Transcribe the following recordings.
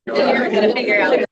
You're gonna figure out.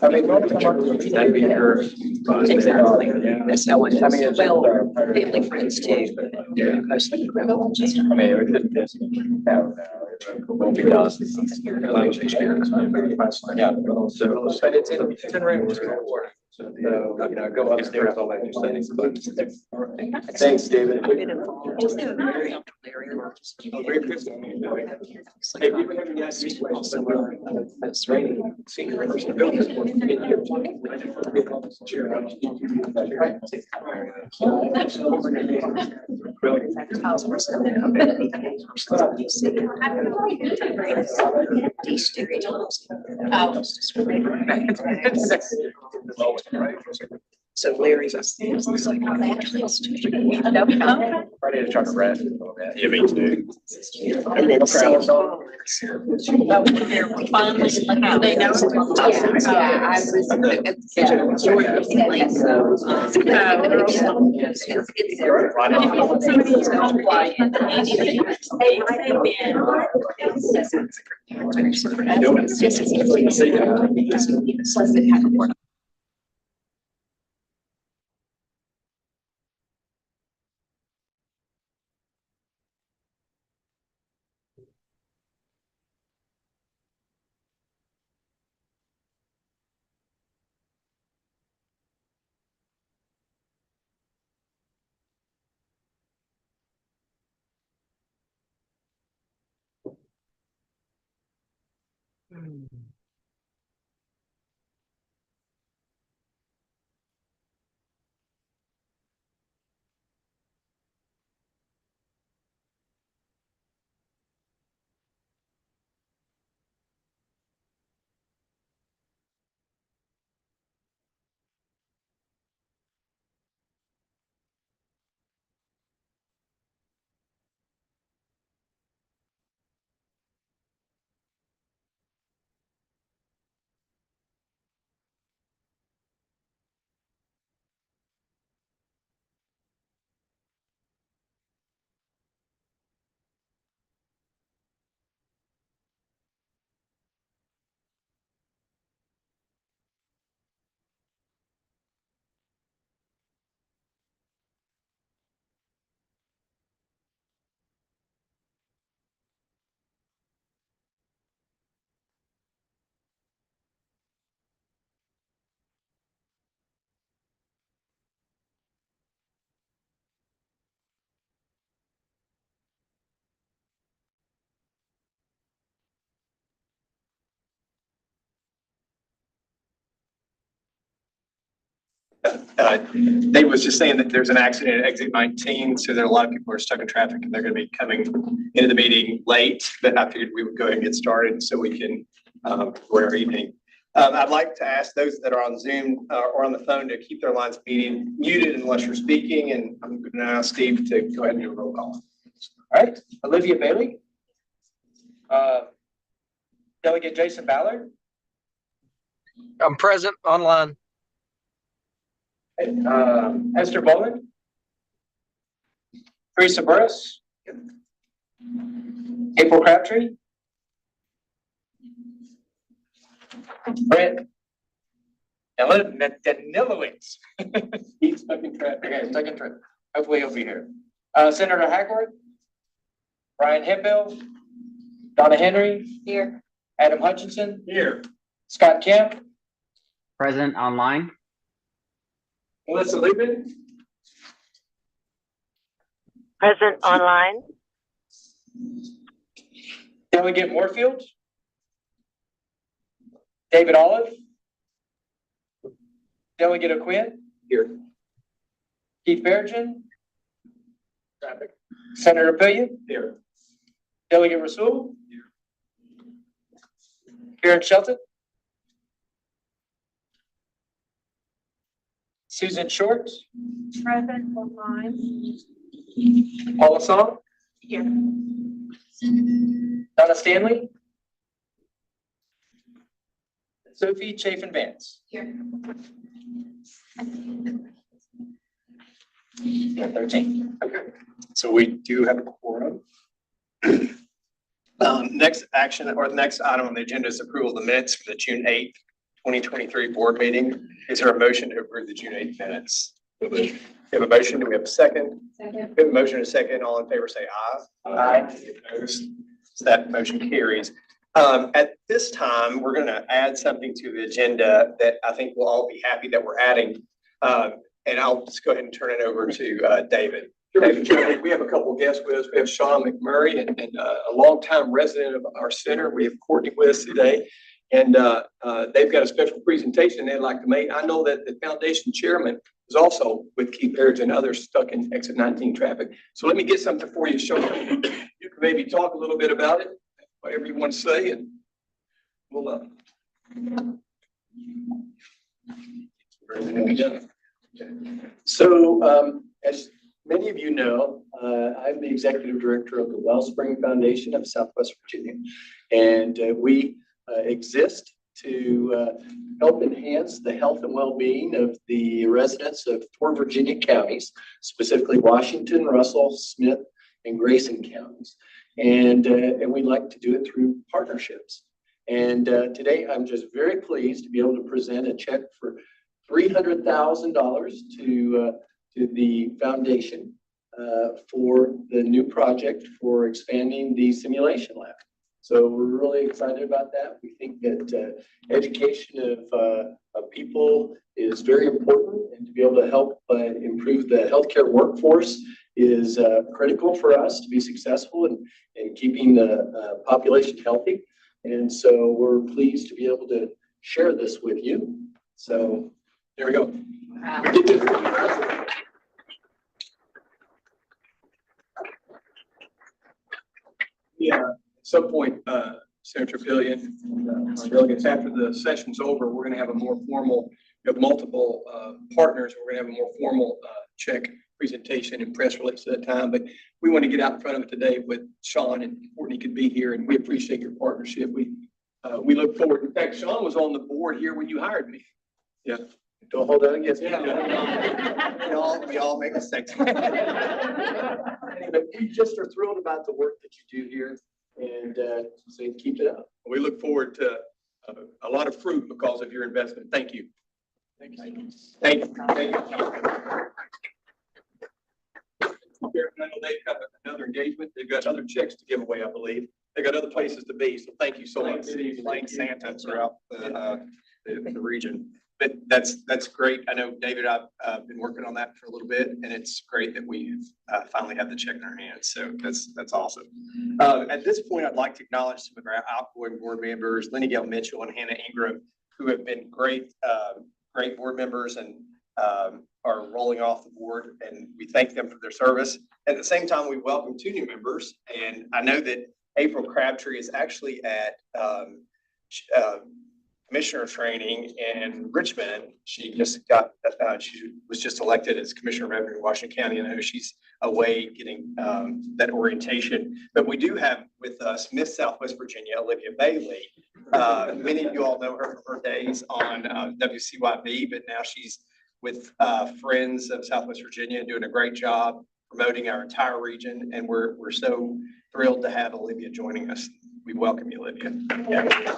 That'd be your. Exactly. That's how it is. Well, family, friends too. Yeah. Mostly criminology. I mean, it could, won't be done. Language experience. Yeah. So, but it's in rooms. So, you know, go upstairs, all that, just things. Thanks, David. I've been involved. Just in very Larry Marcus. Hey, we have any ideas? Also, that's right. Senior. So Larry's a psychologist. Ready to try to rest a little bit. Yeah, me too. And then so. Finally, like, they know. Yeah, I was. Dave was just saying that there's an accident at exit 19, so there are a lot of people who are stuck in traffic and they're going to be coming into the meeting late, but I figured we would go ahead and get started so we can for our evening. I'd like to ask those that are on Zoom or on the phone to keep their lines muted unless you're speaking, and I'm going to ask Steve to go ahead and do a roll call. All right, Olivia Bailey. Delegate Jason Ballard. I'm present online. Esther Boland. Teresa Burris. April Crabtree. Brett Danilowitz. He's stuck in traffic. Okay, stuck in traffic. Hopefully he'll be here. Senator Hackworth, Brian Hempel, Donna Henry, Here. Adam Hutchinson, Here. Scott Kemp, Present online. Melissa Liebman. Present online. Delegate Moorfield, David Olive, Delegate O'Quinn, Here. Keith Barrington, Traffic. Senator Pillion, Here. Delegate Rasul, Karen Shelton, Susan Short, Present online. Paula Song, Here. Donna Stanley, Sophie Chafin Vance. Here. Yeah, 13. Okay, so we do have a quorum. Next action or the next item on the agenda is approval of the minutes for the June 8th, 2023 board meeting. Is there a motion to approve the June 8th minutes? We have a motion. Do we have a second? Second. We have a motion and a second. All in favor, say aye. Aye. Opposed? So that motion carries. At this time, we're going to add something to the agenda that I think we'll all be happy that we're adding. And I'll just go ahead and turn it over to David. Mr. Chairman, we have a couple of guests with us. We have Sean McMurray and a longtime resident of our center. We have Courtney with us today. And they've got a special presentation they'd like to make. I know that the foundation chairman is also with Keith Barrington and others stuck in exit 19 traffic. So let me get something for you, Sean. You can maybe talk a little bit about it, whatever you want to say, and we'll So, as many of you know, I'm the executive director of the Wellspring Foundation of Southwest Virginia. And we exist to help enhance the health and well-being of the residents of 4 Virginia counties, specifically Washington, Russell, Smith, and Grayson counties. And we like to do it through partnerships. And today, I'm just very pleased to be able to present a check for $300,000 to the foundation for the new project for expanding the simulation lab. So we're really excited about that. We think that education of people is very important, and to be able to help improve the healthcare workforce is critical for us to be successful in keeping the population healthy. And so we're pleased to be able to share this with you. So there we go. Yeah, at some point, Senator Pillion, our delegates, after the session's over, we're going to have a more formal, we have multiple partners. We're going to have a more formal check presentation and press release at that time. But we want to get out in front of it today with Sean, and Courtney could be here, and we appreciate your partnership. We look forward. In fact, Sean was on the board here when you hired me. Yeah. Don't hold that against me. We all make mistakes. But we just are thrilled about the work that you do here, and say keep it up. We look forward to a lot of fruit because of your investment. Thank you. Thank you. Thank you. Thank you. I know they've got another engagement. They've got other checks to give away, I believe. They've got other places to be. So thank you so much. Like Santa throughout the region. But that's great. I know, David, I've been working on that for a little bit, and it's great that we finally have the check in our hands. So that's awesome. At this point, I'd like to acknowledge some of our outgoing board members, Lenny Gale Mitchell and Hannah Ingram, who have been great board members and are rolling off the board, and we thank them for their service. At the same time, we welcome 2 new members, and I know that April Crabtree is actually at commissioner training in Richmond. She just got, she was just elected as commissioner of revenue in Washington County. And I know she's away getting that orientation. But we do have with us Miss Southwest Virginia, Olivia Bailey. Many of you all know her from her days on WCYB, but now she's with Friends of Southwest Virginia, doing a great job promoting our entire region. And we're so thrilled to have Olivia joining us. We welcome you, Olivia. Yeah.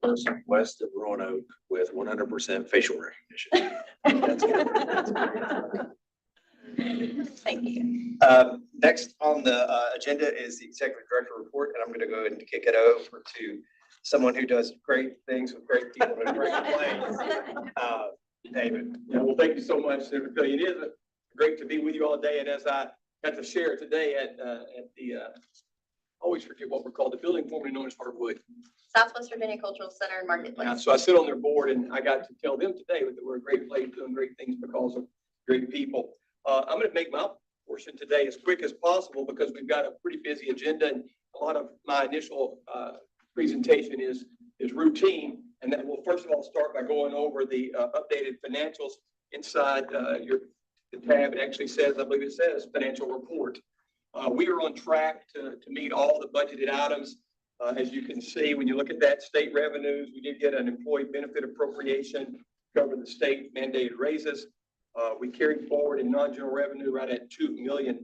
person west of Roanoke with 100% facial recognition. That's good. That's good. Thank you. Next on the agenda is the executive director report, and I'm going to go ahead and kick it over to someone who does great things with great people in a great place. David. Yeah, well, thank you so much, Senator Pillion. It is great to be with you all day. And as I got to share today at the, I always forget what we're called, the building formerly known as Hardwood. Southwest Virginia Cultural Center and Marketplace. So I sit on their board and I got to tell them today that we're a great place doing great things because of great people. I'm going to make my portion today as quick as possible because we've got a pretty busy agenda and a lot of my initial presentation is routine. And then we'll first of all start by going over the updated financials inside the tab. It actually says, I believe it says financial report. We are on track to meet all the budgeted items. As you can see, when you look at that state revenues, we did get an employee benefit appropriation to cover the state mandated raises. We carried forward in non-general revenue right at $2 million.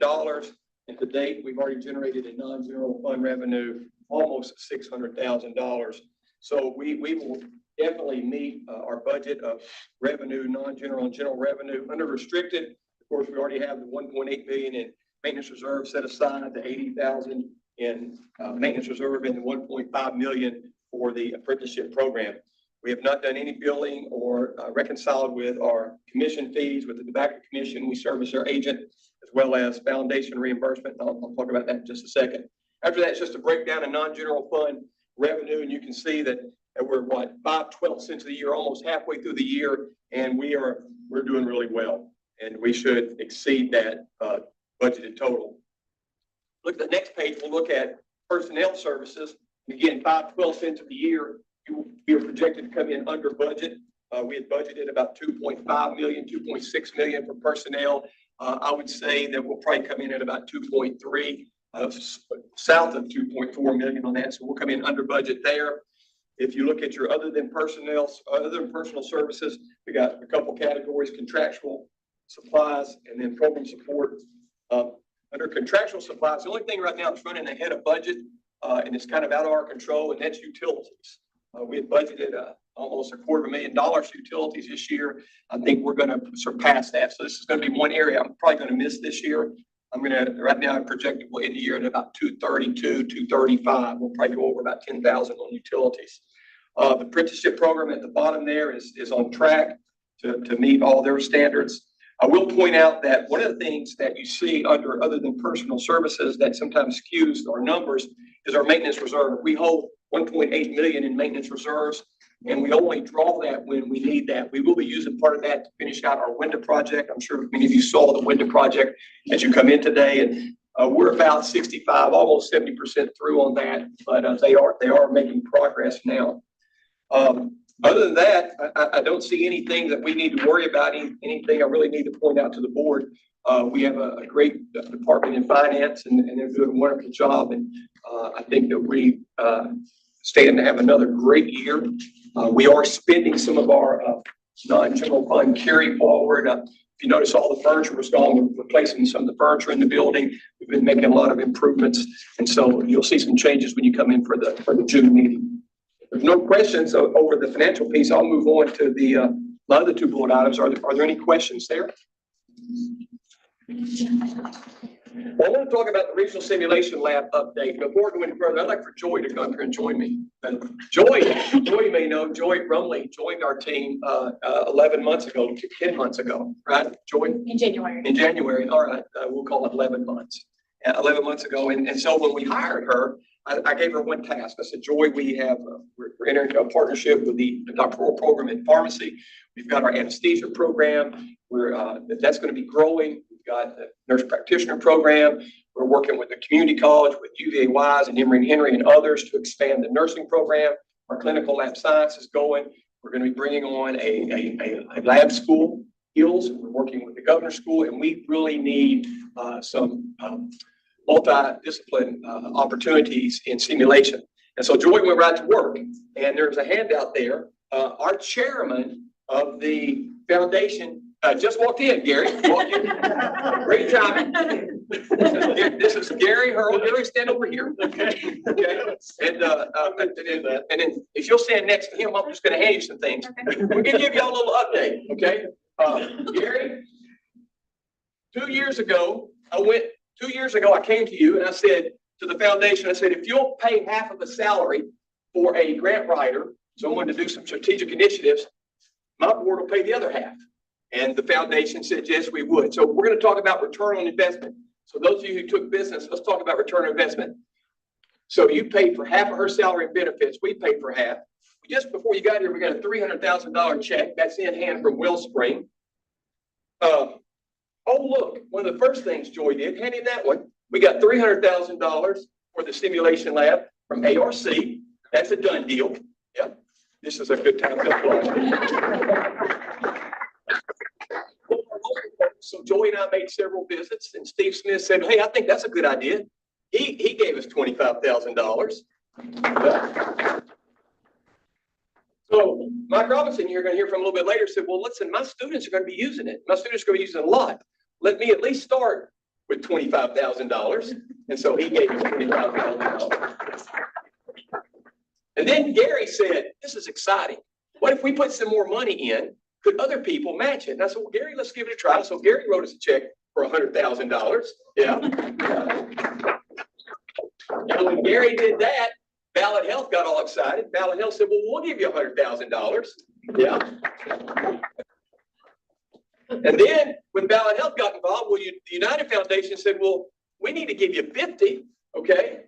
And to date, we've already generated a non-general fund revenue almost $600,000. So we will definitely meet our budget of revenue, non-general and general revenue. Under restricted, of course, we already have the 1.8 million in maintenance reserve set aside, the 80,000 in maintenance reserve, and the 1.5 million for the apprenticeship program. We have not done any billing or reconciled with our commission fees with the Tobacco Commission. We service their agent as well as foundation reimbursement. I'll talk about that in just a second. After that, it's just a breakdown of non-general fund revenue, and you can see that we're 5/12 cents of the year, almost halfway through the year, and we're doing really well, and we should exceed that budgeted total. Look at the next page. We'll look at personnel services. Again, 5/12 cents of the year, we are projected to come in under budget. We had budgeted about 2.5 million, 2.6 million for personnel. I would say that we'll probably come in at about 2.3. South of 2.4 million on that, so we'll come in under budget there. If you look at your other than personal services, we got a couple categories: contractual supplies and then program support. Under contractual supplies, the only thing right now that's running ahead of budget and it's kind of out of our control, and that's utilities. We had budgeted almost $250,000 utilities this year. I think we're going to surpass that. So this is going to be one area I'm probably going to miss this year. Right now, I'm projected we'll end the year at about 232, 235. We'll probably go over about 10,000 on utilities. The apprenticeship program at the bottom there is on track to meet all their standards. I will point out that one of the things that you see other than personal services that sometimes skews our numbers is our maintenance reserve. We hold 1.8 million in maintenance reserves, and we only draw that when we need that. We will be using part of that to finish out our window project. I'm sure many of you saw the window project as you come in today, and we're about 65, almost 70% through on that, but they are making progress now. Other than that, I don't see anything that we need to worry about, anything I really need to point out to the board. We have a great department in finance, and they're doing a wonderful job, and I think that we stand to have another great year. We are spending some of our non-general fund carry forward. If you notice, all the furniture was gone. We're replacing some of the furniture in the building. We've been making a lot of improvements, and so you'll see some changes when you come in for the June meeting. If there's no questions over the financial piece, I'll move on to the other two bullet items. Are there any questions there? Well, I want to talk about the regional simulation lab update. Before we go any further, I'd like for Joy to come here and join me. Joy, you may know, Joy Rumley joined our team 11 months ago, 10 months ago, right, Joy? In January. In January, all right, we'll call it 11 months. 11 months ago, and so when we hired her, I gave her one task. I said, Joy, we're entering into a partnership with the doctoral program in pharmacy. We've got our anesthesia program. That's going to be growing. We've got the nurse practitioner program. We're working with the community college, with UVA Wise and Emory and Henry and others to expand the nursing program. Our clinical lab science is going. We're going to be bringing on a lab school, Hills. We're working with the governor's school, and we really need some multi-discipline opportunities in simulation. And so Joy went right to work, and there's a handout there. Our chairman of the foundation just walked in, Gary. Walked in. Great timing. This is Gary Hurl. Gary, stand over here. Okay. Okay, and then if you'll stand next to him, I'm just gonna hand you some things. We're gonna give y'all a little update, okay? Gary, 2 years ago, I came to you and I said to the foundation, I said, if you'll pay half of the salary for a grant writer, someone to do some strategic initiatives, my board will pay the other half. And the foundation said, yes, we would. So we're gonna talk about return on investment. So those of you who took business, let's talk about return on investment. So you paid for half of her salary and benefits. We paid for half. Just before you got here, we got a $300,000 check. That's in hand from Wellspring. Oh, look, one of the first things Joy did, hand in that one. We got $300,000 for the simulation lab from ARC. That's a done deal. Yeah, this is a good time to apply. So Joey and I made several visits, and Steve Smith said, hey, I think that's a good idea. He gave us $25,000. So Mike Robinson, you're going to hear from a little bit later, said, well, listen, my students are going to be using it. My students are going to be using it a lot. Let me at least start with $25,000. And so he gave us $25,000. And then Gary said, this is exciting. What if we put some more money in? Could other people match it? And I said, well, Gary, let's give it a try. So Gary wrote us a check for $100,000. Yeah. And when Gary did that, Ballot Health got all excited. Ballot Health said, well, we'll give you $100,000. Yeah. And then when Ballot Health got involved, well, the United Foundation said, well, we need to give you 50. Okay.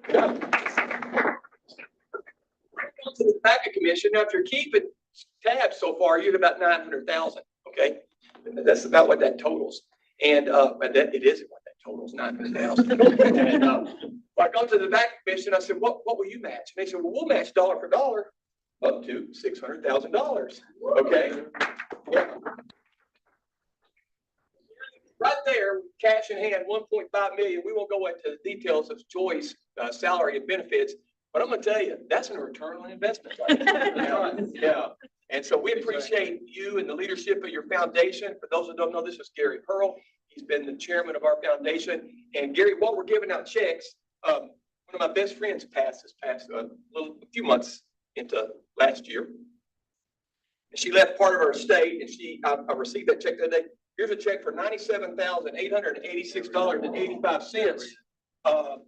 Yeah. To the tobacco commission, now if you're keeping tabs so far, you're at about 900,000. Okay. That's about what that totals. And but that it isn't what that totals, 900,000. And I got to the tobacco commission, I said, what will you match? And they said, well, we'll match dollar for dollar up to $600,000. Okay. Yeah. Right there, cash in hand, 1.5 million. We won't go into the details of Joy's salary and benefits, but I'm going to tell you, that's a return on investment. Yeah. And so we appreciate you and the leadership of your foundation. For those who don't know, this is Gary Hurl. He's been the chairman of our foundation. And Gary, while we're giving out checks, one of my best friends passed a few months into last year. And she left part of her estate, and I received that check today. Here's a check for $97,886.85.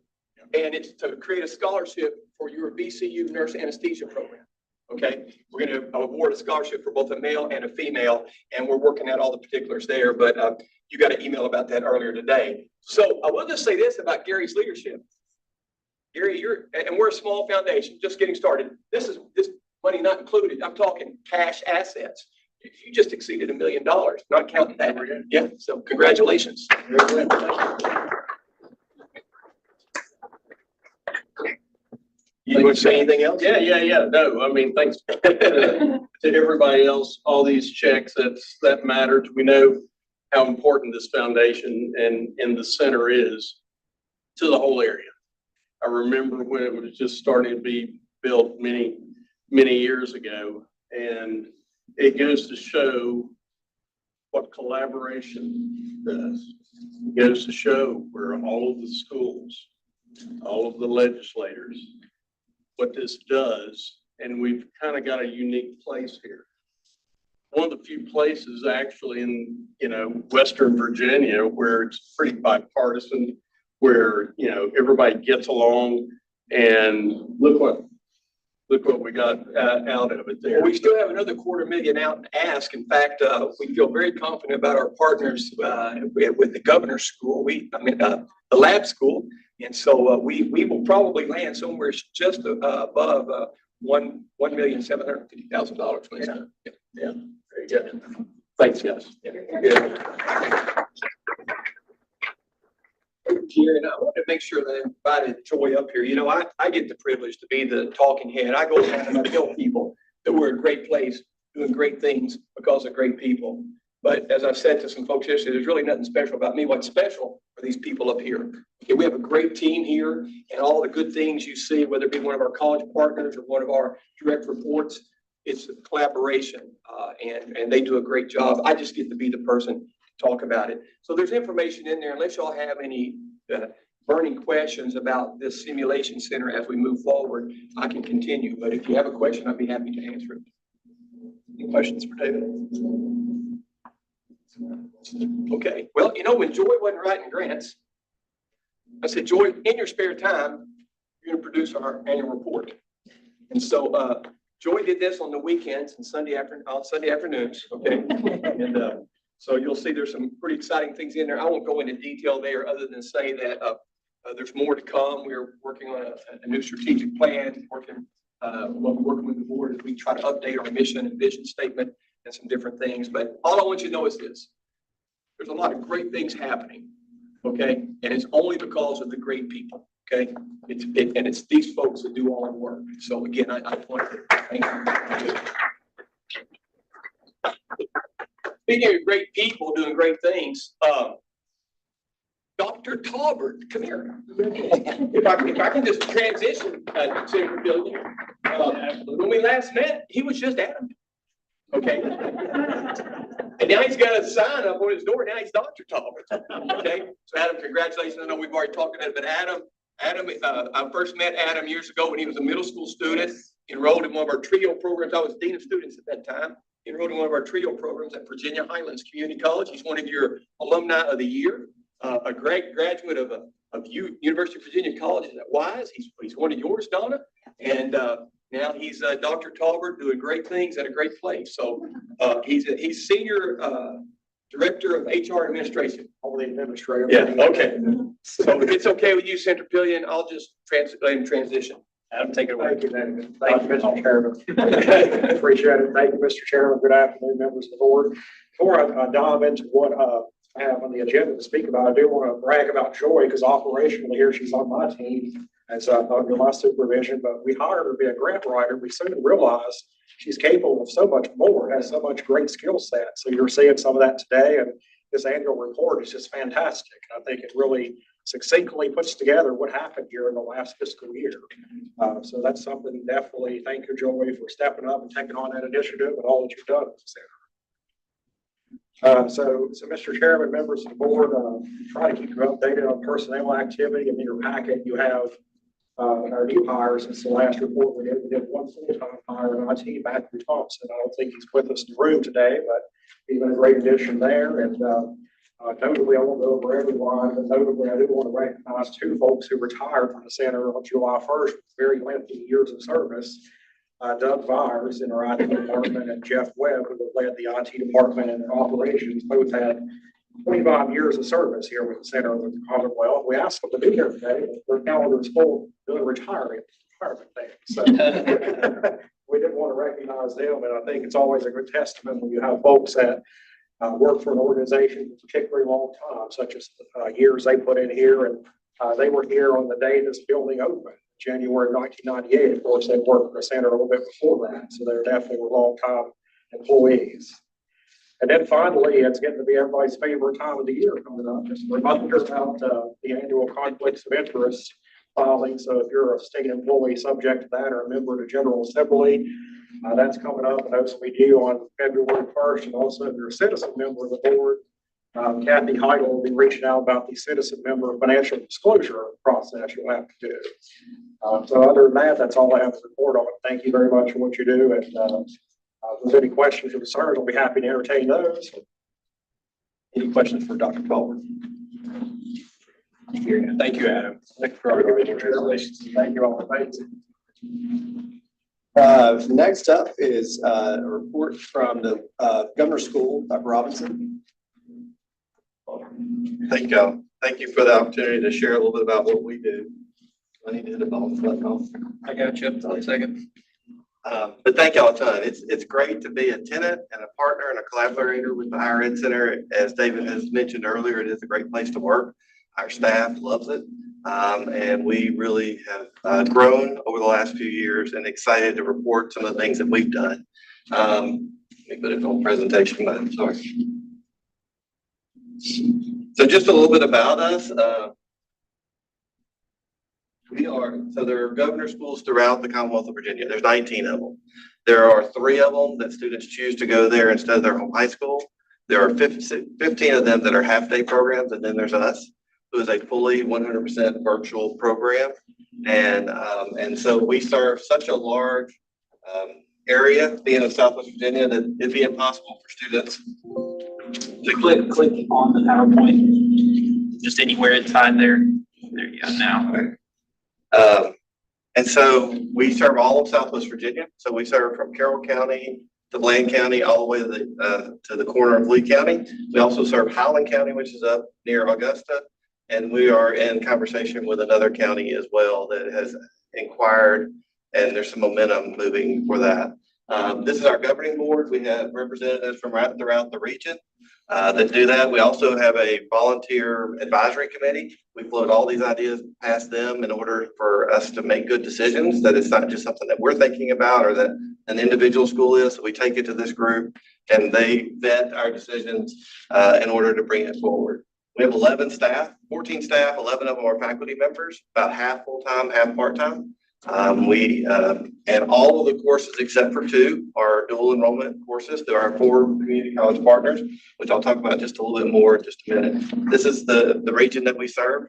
And it's to create a scholarship for your VCU nurse anesthesia program. Okay, we're going to award a scholarship for both a male and a female, and we're working out all the particulars there. But you got an email about that earlier today. So I will just say this about Gary's leadership. Gary, we're a small foundation, just getting started. This money not included. I'm talking cash assets. You just exceeded $1 million, not counting that. Yeah. So congratulations. You want to say anything else? Yeah. No, I mean, thanks to everybody else, all these checks that mattered. We know how important this foundation and the center is to the whole area. I remember when it was just starting to be built many years ago, and it goes to show what collaboration does. It goes to show where all of the schools, all of the legislators, what this does, and we've kind of got a unique place here. One of the few places actually in, Western Virginia where it's pretty bipartisan, where, everybody gets along, and look what we got out of it there. Well, we still have another $250,000 out and ask. In fact, we feel very confident about our partners with the governor's school. The lab school. And so we will probably land somewhere just above $1,750,000. Yeah, very good. Thanks, guys. Yeah. Here, and I want to make sure that I invited Joy up here. I get the privilege to be the talking head. I go around and I tell people that we're a great place, doing great things because of great people. But as I said to some folks yesterday, there's really nothing special about me. What's special are these people up here. Okay, we have a great team here, and all the good things you see, whether it be one of our college partners or one of our direct reports, it's a collaboration, and they do a great job. I just get to be the person talk about it. So there's information in there, unless y'all have any burning questions about this simulation center as we move forward, I can continue. But if you have a question, I'd be happy to answer it. Any questions for David? Okay, well, you know, when Joy wasn't writing grants, I said, Joy, in your spare time, you're gonna produce our annual report. And so, Joy did this on the weekends and Sunday afternoons, okay? And, so you'll see there's some pretty exciting things in there. I won't go into detail there other than say that, there's more to come. We're working on a new strategic plan, working with the board as we try to update our mission and vision statement and some different things. But all I want you to know is this. There's a lot of great things happening, okay? And it's only because of the great people, okay? It's these folks that do all the work. So again, I want to thank you. Speaking of great people doing great things, Dr. Talbert, come here. If I can just transition, Senator Billion, when we last met, he was just Adam. Okay. And now he's got a sign up on his door. Now he's Dr. Talbert. Okay. So Adam, congratulations. I know we've already talked about it, but Adam, I first met Adam years ago when he was a middle school student, enrolled in one of our TRIO programs. I was dean of students at that time. He enrolled in one of our TRIO programs at Virginia Highlands Community College. He's one of your alumni of the year. A great graduate of University of Virginia College at Wise. He's one of yours, Donna. And now he's Dr. Talbert doing great things at a great place. So he's senior director of HR administration. Only administrator. Yeah, okay. So if it's okay with you, Senator Pillion, I'll just transition. Adam, take it away. Thank you, David. Thank you, Mr. Chairman. Appreciate it. Thank you, Mr. Chairman. Good afternoon, members of the board. Before I dive into what I have on the agenda to speak about, I do want to brag about Joy because operationally here she's on my team. And so under my supervision, but we hired her to be a grant writer. We soon realized she's capable of so much more, has so much great skill set. So you're seeing some of that today. And this annual report is just fantastic. I think it really succinctly puts together what happened here in the last fiscal year. So that's something definitely thank you, Joy, for stepping up and taking on that initiative and all that you've done as a senator. So Mr. Chairman, members of the board, try to keep you updated on personnel activity. In your packet, you have our new hires since the last report we did. We did one full-time hire in IT, Matthew Thompson. I don't think he's with us in the room today, but he's been a great addition there. And notably, I won't go over everyone, but notably, I do want to recognize two folks who retired from the center on July 1st with very lengthy years of service. Doug Vyers in our IT department and Jeff Webb, who led the IT department and operations, both had 25 years of service here with the Center of the Commonwealth. We asked them to be here today, but their calendar is full doing retirement things. So we didn't want to recognize them, and I think it's always a good testament when you have folks that work for an organization for a particularly long time, such as years they put in here, and they were here on the day this building opened. January 1998. Of course, they worked for the center a little bit before that, so they definitely were long-time employees. And then finally, it's getting to be everybody's favorite time of the year coming up. Just a reminder about the annual conflicts of interest filing. So if you're a state employee subject to that or a member of the General Assembly, that's coming up. And those will be due on February 1st. And also, if you're a citizen member of the board, Kathy Heidel will be reaching out about the citizen member financial disclosure process you'll have to do. So other than that, that's all I have to report on. Thank you very much for what you do. And if there's any questions or concerns, I'll be happy to entertain those. Any questions for Dr. Talbert? Thank you, Adam. Thank you for all your congratulations. Thank you all. Thanks. Next up is a report from the Governor's School, Dr. Robinson. Thank you. Thank you for the opportunity to share a little bit about what we do. I need to hit a button. I got you. 1 second. But thank y'all a ton. It's great to be a tenant and a partner and a collaborator with the Higher Ed Center. As David has mentioned earlier, it is a great place to work. Our staff loves it. And we really have grown over the last few years and excited to report some of the things that we've done. Let me put it on presentation mode, sorry. So just a little bit about us. There are governor schools throughout the Commonwealth of Virginia. There's 19 of them. There are 3 of them that students choose to go there instead of their home high school. There are 15 of them that are half-day programs, and then there's us, who is a fully 100% virtual program. And so we serve such a large area, being in Southwest Virginia, that it'd be impossible for students to click on the PowerPoint just anywhere inside there. There you go now. And so we serve all of Southwest Virginia. So we serve from Carroll County to Bland County, all the way to the corner of Lee County. We also serve Howland County, which is up near Augusta. And we are in conversation with another county as well that has inquired, and there's some momentum moving for that. This is our governing board. We have representatives from right throughout the region that do that. We also have a volunteer advisory committee. We float all these ideas past them in order for us to make good decisions, that it's not just something that we're thinking about or that an individual school is. So we take it to this group and they vet our decisions in order to bring it forward. We have 11 staff, 14 staff, 11 of them are faculty members, about half full-time, half part-time. And all of the courses except for 2 are dual enrollment courses. There are 4 community college partners, which I'll talk about just a little bit more in just a minute. This is the region that we serve.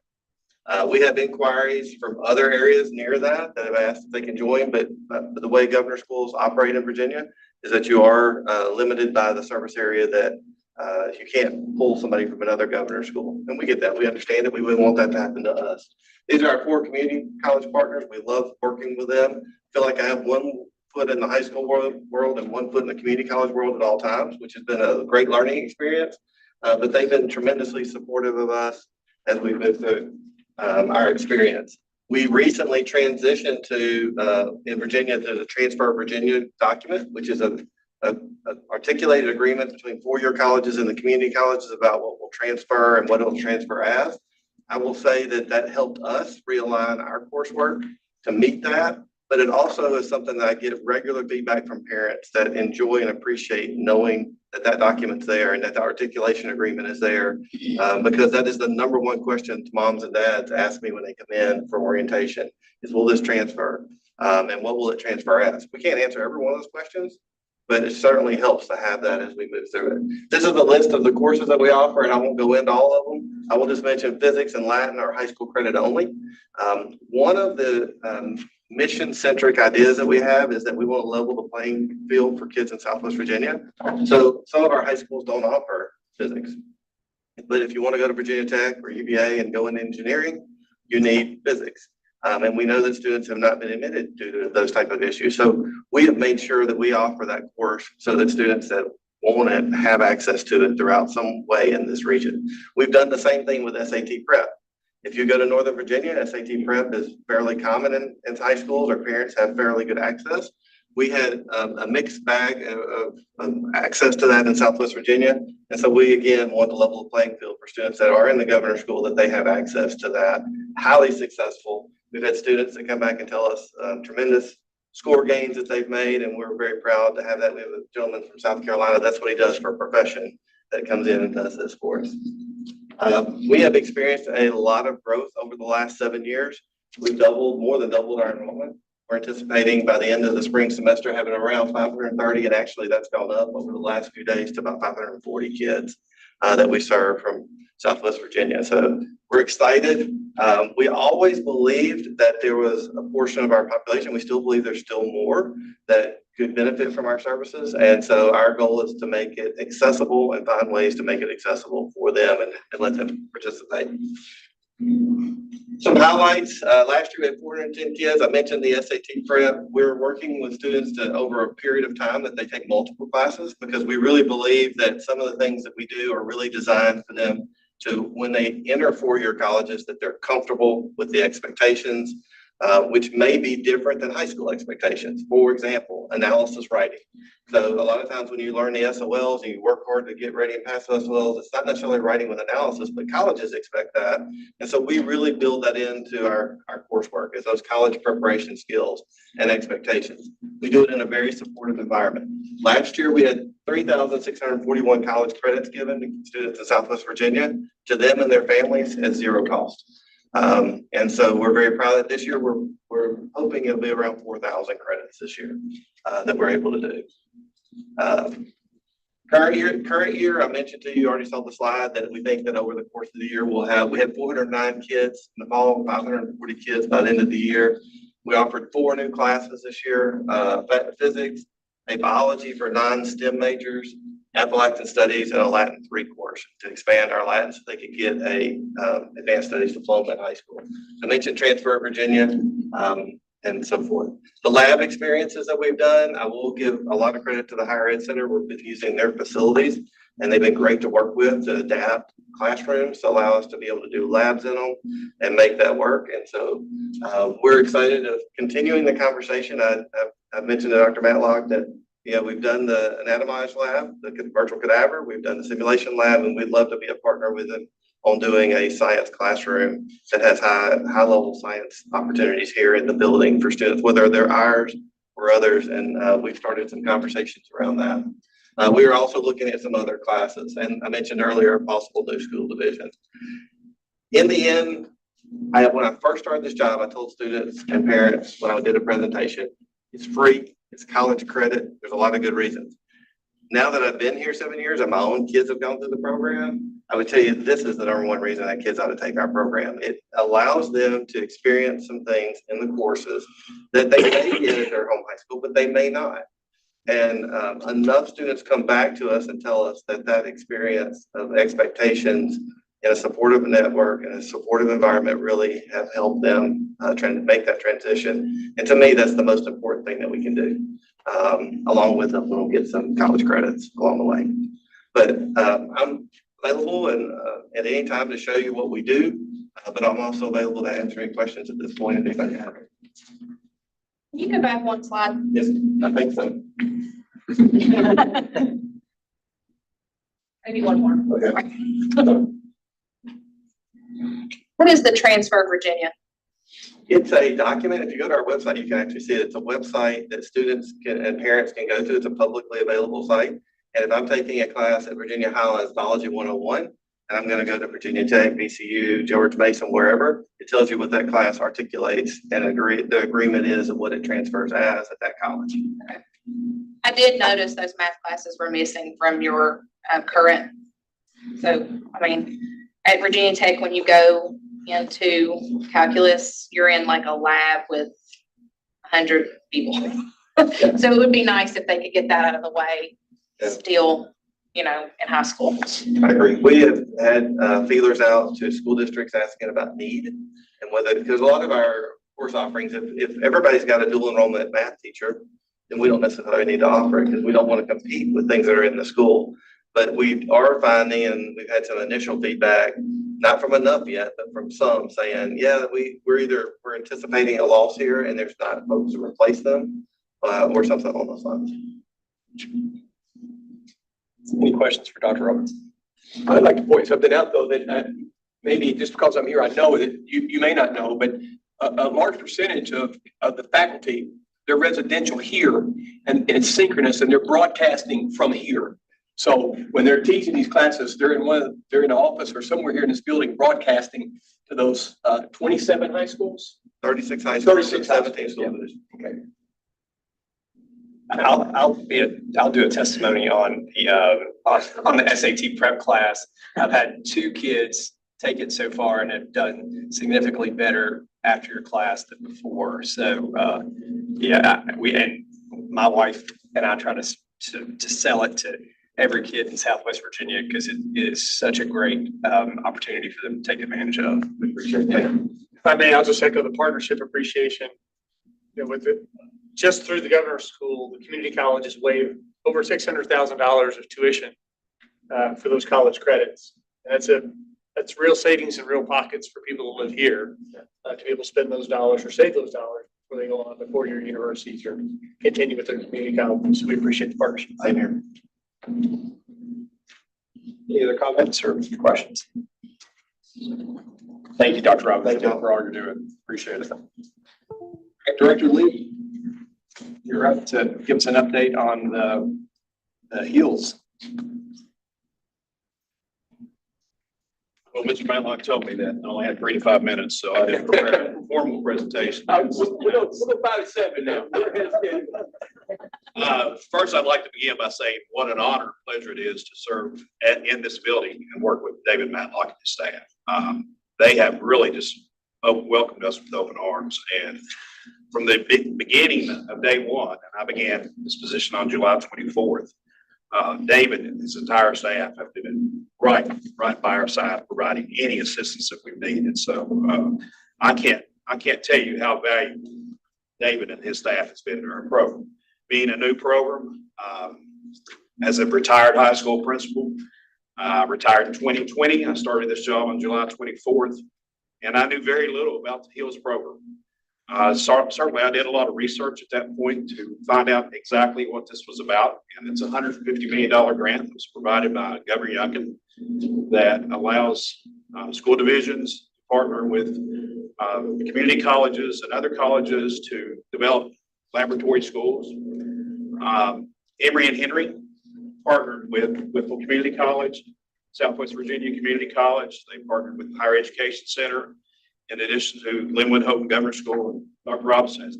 We have inquiries from other areas near that have asked if they can join, but the way governor schools operate in Virginia is that you are limited by the service area, that you can't pull somebody from another governor school. And we get that. We understand it. We wouldn't want that to happen to us. These are our 4 community college partners. We love working with them. Feel like I have one foot in the high school world and one foot in the community college world at all times, which has been a great learning experience. But they've been tremendously supportive of us as we move through our experience. We recently transitioned to, in Virginia, to the Transfer of Virginia document, which is an articulated agreement between 4-year colleges and the community colleges about what will transfer and what it'll transfer as. I will say that that helped us realign our coursework to meet that, but it also is something that I get regular feedback from parents that enjoy and appreciate knowing that that document's there and that the articulation agreement is there, because that is the #1 question moms and dads ask me when they come in for orientation is, will this transfer? And what will it transfer as? We can't answer every one of those questions, but it certainly helps to have that as we move through it. This is the list of the courses that we offer, and I won't go into all of them. I will just mention physics and Latin are high school credit only. One of the mission-centric ideas that we have is that we want to level the playing field for kids in Southwest Virginia. So some of our high schools don't offer physics, but if you want to go to Virginia Tech or UVA and go into engineering, you need physics. And we know that students have not been admitted due to those type of issues. So we have made sure that we offer that course so that students that want to have access to it throughout some way in this region. We've done the same thing with SAT prep. If you go to Northern Virginia, SAT prep is fairly common in high schools. Our parents have fairly good access. We had a mixed bag of access to that in Southwest Virginia. And so we, again, want to level the playing field for students that are in the governor school, that they have access to that. Highly successful. We've had students that come back and tell us tremendous score gains that they've made, and we're very proud to have that. We have a gentleman from South Carolina. That's what he does for a profession, that comes in and does this for us. We have experienced a lot of growth over the last 7 years. We've more than doubled our enrollment. We're anticipating by the end of the spring semester having around 530, and actually that's gone up over the last few days to about 540 kids that we serve from Southwest Virginia. So we're excited. We always believed that there was a portion of our population, we still believe there's still more that could benefit from our services. And so our goal is to make it accessible and find ways to make it accessible for them and let them participate. Some highlights. Last year we had 410 kids. I mentioned the SAT prep. We're working with students to, over a period of time, that they take multiple classes, because we really believe that some of the things that we do are really designed for them to, when they enter 4-year colleges, that they're comfortable with the expectations, which may be different than high school expectations. For example, analysis writing. So a lot of times when you learn the SOLs and you work hard to get ready and pass the SOLs, it's not necessarily writing with analysis, but colleges expect that. And so we really build that into our coursework, as those college preparation skills and expectations. We do it in a very supportive environment. Last year we had 3,641 college credits given to students in Southwest Virginia, to them and their families, at zero cost. And so we're very proud that this year we're hoping it'll be around 4,000 credits this year that we're able to do. Current year, I mentioned to you, already saw the slide that we think that over the course of the year, we had 409 kids in the fall, 540 kids by the end of the year. We offered 4 new classes this year, physics, a biology for non-STEM majors, Appalachian Studies, and a Latin 3 course to expand our Latin so they could get a advanced studies diploma in high school. I mentioned Transfer of Virginia, and so forth. The lab experiences that we've done, I will give a lot of credit to the Higher Ed Center. We've been using their facilities, and they've been great to work with to adapt classrooms to allow us to be able to do labs in them and make that work. And so we're excited of continuing the conversation. I mentioned to Dr. Matlock that we've done the anatomized lab, the virtual cadaver, we've done the simulation lab, and we'd love to be a partner with them on doing a science classroom that has high level science opportunities here in the building for students, whether they're ours or others. And we've started some conversations around that. We are also looking at some other classes, and I mentioned earlier possible new school divisions. In the end, when I first started this job, I told students and parents when I did a presentation, it's free, it's college credit, there's a lot of good reasons. Now that I've been here 7 years and my own kids have gone through the program, I would tell you this is the #1 reason that kids ought to take our program. It allows them to experience some things in the courses that they may get at their home high school, but they may not. And enough students come back to us and tell us that experience of expectations in a supportive network and a supportive environment really have helped them trying to make that transition. And to me, that's the most important thing that we can do, along with them, we'll get some college credits along the way. But I'm available and at any time to show you what we do, but I'm also available to answer any questions at this point if anybody has. Can you go back one slide? Yes, I think so. Maybe one more. Okay. What is the Transfer of Virginia? It's a document. If you go to our website, you can actually see it. It's a website that students and parents can go to. It's a publicly available site. And if I'm taking a class at Virginia Highlands Biology 101, and I'm going to go to Virginia Tech, VCU, George Mason, wherever, it tells you what that class articulates and the agreement is of what it transfers as at that college. Okay. I did notice those math classes were missing from your current. So, I mean, at Virginia Tech, when you go into calculus, you're in like a lab with 100 people. So it would be nice if they could get that out of the way. Yeah. Still, in high school. I agree. We have had feelers out to school districts asking about need and whether, because a lot of our course offerings, if everybody's got a dual enrollment math teacher, then we don't necessarily need to offer it because we don't want to compete with things that are in the school. But we are finding, and we've had some initial feedback, not from enough yet, but from some saying, yeah, we're anticipating a loss here and there's not folks to replace them or something along those lines. Any questions for Dr. Roberts? I'd like to point something out, though, that maybe just because I'm here, I know that you may not know, but a large percentage of the faculty, they're residential here and it's synchronous and they're broadcasting from here. So when they're teaching these classes, they're in an office or somewhere here in this building broadcasting to those 27 high schools? 36 high schools, 17 schools. Okay. I'll do a testimony on the SAT prep class. I've had 2 kids take it so far and have done significantly better after your class than before. So and my wife and I try to sell it to every kid in Southwest Virginia because it is such a great opportunity for them to take advantage of. We appreciate that. If I may, I'll just echo the partnership appreciation. Just through the governor's school, the community colleges waived over $600,000 of tuition for those college credits. And that's real savings and real pockets for people who live here to be able to spend those dollars or save those dollars before they go on to 4-year universities or continue with their community colleges. So we appreciate the partnership. Same here. Any other comments or questions? Thank you, Dr. Roberts, for all you're doing. Appreciate it. Director Lee, you're up to give us an update on the HEALS. Well, Mr. Matlock told me that I only had 3 to 5 minutes, so I didn't prepare a formal presentation. We'll go 5 to 7 now. First, I'd like to begin by saying what an honor and pleasure it is to serve in this building and work with David Matlock and his staff. They have really just welcomed us with open arms. And from the beginning of day one, and I began this position on July 24th, David and his entire staff have been right by our side, providing any assistance that we've needed. So I can't tell you how valuable David and his staff has been to our program. Being a new program, as a retired high school principal, retired in 2020. I started this job on July 24th, and I knew very little about the HEALS program. Certainly, I did a lot of research at that point to find out exactly what this was about. And it's a $150 million grant that was provided by Governor Youngkin that allows school divisions to partner with community colleges and other colleges to develop laboratory schools. Emory and Henry partnered with Whitfield Community College, Southwest Virginia Community College. They partnered with the Higher Education Center. In addition to Linwood Hope Governor School, Dr. Robinson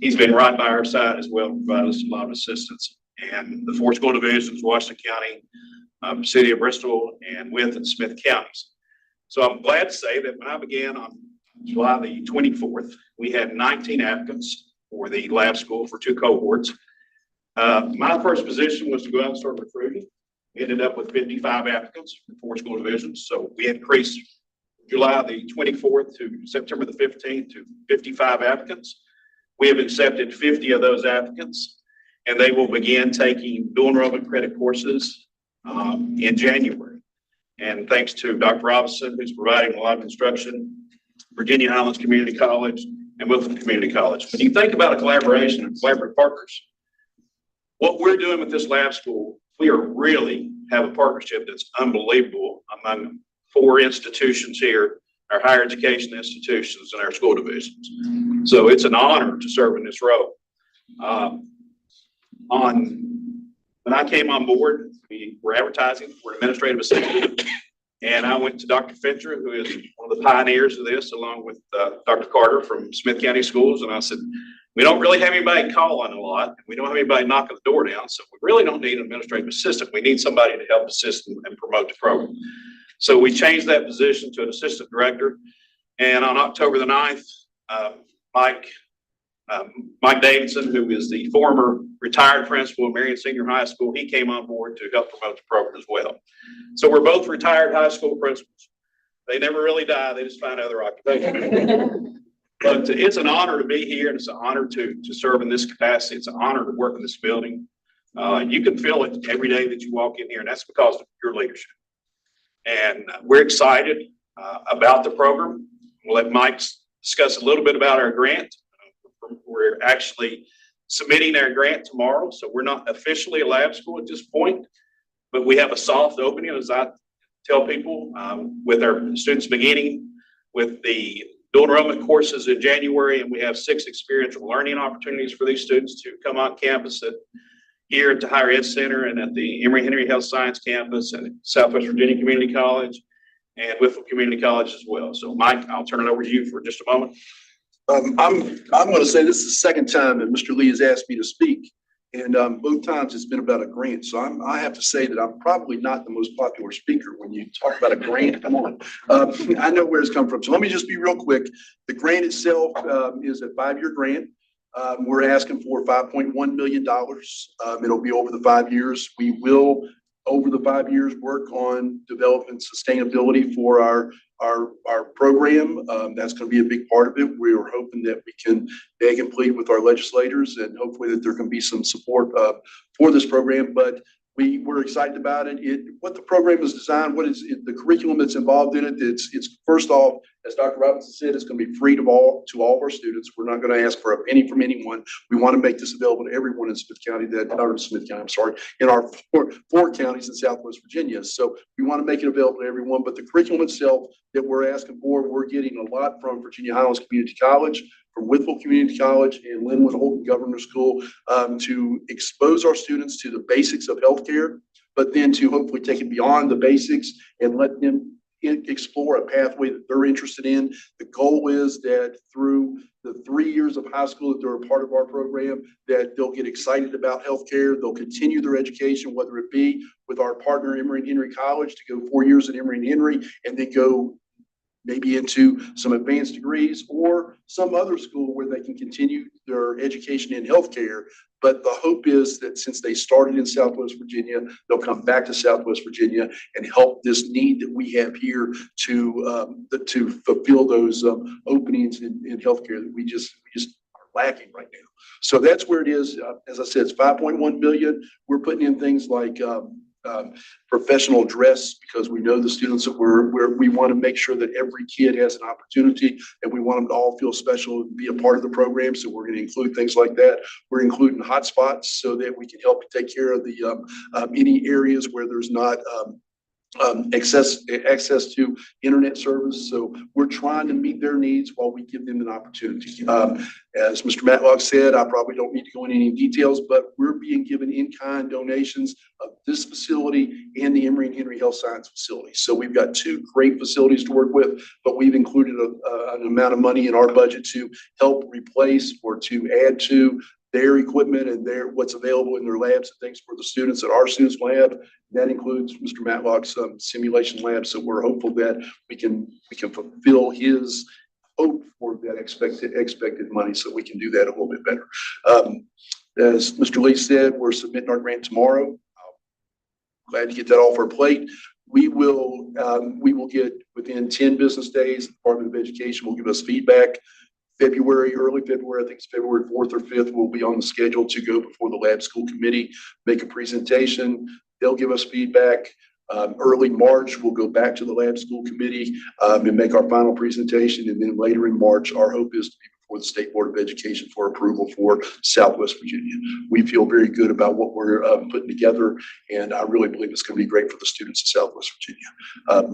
he's been right by our side as well, provided us a lot of assistance. And the 4 school divisions, Washington County, City of Bristol, and Wythe and Smith counties. So I'm glad to say that when I began on July the 24th, we had 19 applicants for the lab school for 2 cohorts. My first position was to go out and start recruiting. Ended up with 55 applicants from 4 school divisions. So we increased July the 24th to September the 15th to 55 applicants. We have accepted 50 of those applicants, and they will begin taking dual enrollment credit courses in January. And thanks to Dr. Robinson, who's providing a lot of instruction, Virginia Highlands Community College, and Wilson Community College. When you think about a collaboration and collaborative partners, what we're doing with this lab school, we are really have a partnership that's unbelievable among 4 institutions here, our higher education institutions and our school divisions. So it's an honor to serve in this role. When I came on board, we were advertising for an administrative assistant, and I went to Dr. Fincher, who is one of the pioneers of this, along with Dr. Carter from Smith County Schools, and I said, we don't really have anybody calling a lot, and we don't have anybody knocking the door down, so we really don't need an administrative assistant. We need somebody to help assist and promote the program. So we changed that position to an assistant director. And on October the 9th, Mike Davidson, who is the former retired principal of Marion Senior High School, he came on board to help promote the program as well. So we're both retired high school principals. They never really die. They just find other occupations. But it's an honor to be here, and it's an honor to serve in this capacity. It's an honor to work in this building. You can feel it every day that you walk in here, and that's because of your leadership. And we're excited about the program. We'll let Mike discuss a little bit about our grant. We're actually submitting our grant tomorrow, so we're not officially a lab school at this point, but we have a soft opening, as I tell people, with our students beginning with the dual enrollment courses in January, and we have 6 experiential learning opportunities for these students to come on campus here at the Higher Ed Center and at the Emory Henry Health Science Campus and Southwest Virginia Community College and Whitfield Community College as well. So Mike, I'll turn it over to you for just a moment. I'm going to say this is the 2nd time that Mr. Lee has asked me to speak, and both times it's been about a grant. So I have to say that I'm probably not the most popular speaker when you talk about a grant. Come on, I know where it's come from. So let me just be real quick. The grant itself is a 5-year grant. We're asking for $5.1 million. It'll be over the 5 years. We will, over the 5 years, work on development sustainability for our program. That's going to be a big part of it. We are hoping that we can beg and plead with our legislators, and hopefully that there can be some support for this program. But we're excited about it. What the program is designed, what is the curriculum that's involved in it. It's first off, as Dr. Robinson said, it's going to be free to all of our students. We're not going to ask for a penny from anyone. We want to make this available to everyone in Smith County, in our four counties in Southwest Virginia. So we want to make it available to everyone. But the curriculum itself that we're asking for, we're getting a lot from Virginia Highlands Community College, from Whitfield Community College, and Linwood Holton Governor School to expose our students to the basics of healthcare, but then to hopefully take it beyond the basics and let them explore a pathway that they're interested in. The goal is that through the 3 years of high school that they're a part of our program, that they'll get excited about healthcare. They'll continue their education, whether it be with our partner Emory and Henry College to go 4 years at Emory and Henry and then go maybe into some advanced degrees, or some other school where they can continue their education in healthcare. But the hope is that since they started in Southwest Virginia, they'll come back to Southwest Virginia and help this need that we have here to fulfill those openings in healthcare that we just are lacking right now. So that's where it is. As I said, it's 5.1 billion. We're putting in things like professional dress, because we know the students that we want to make sure that every kid has an opportunity, and we want them to all feel special and be a part of the program. So we're going to include things like that. We're including hotspots so that we can help take care of the any areas where there's not access to internet service. So we're trying to meet their needs while we give them an opportunity. As Mr. Matlock said, I probably don't need to go into any details, but we're being given in-kind donations of this facility and the Emory and Henry Health Science facility. So we've got two great facilities to work with, but we've included an amount of money in our budget to help replace or to add to their equipment and what's available in their labs and things for the students at our students lab. That includes Mr. Matlock's simulation lab. So we're hopeful that we can fulfill his hope for that expected money, so we can do that a little bit better. As Mr. Lee said, we're submitting our grant tomorrow. Glad to get that off our plate. We will get within 10 business days, the Department of Education will give us feedback. Early February, I think it's February 4th or 5th, we'll be on the schedule to go before the lab school committee, make a presentation. They'll give us feedback. Early March, we'll go back to the lab school committee and make our final presentation. And then later in March, our hope is to be before the State Board of Education for approval for Southwest Virginia. We feel very good about what we're putting together, and I really believe it's going to be great for the students of Southwest Virginia.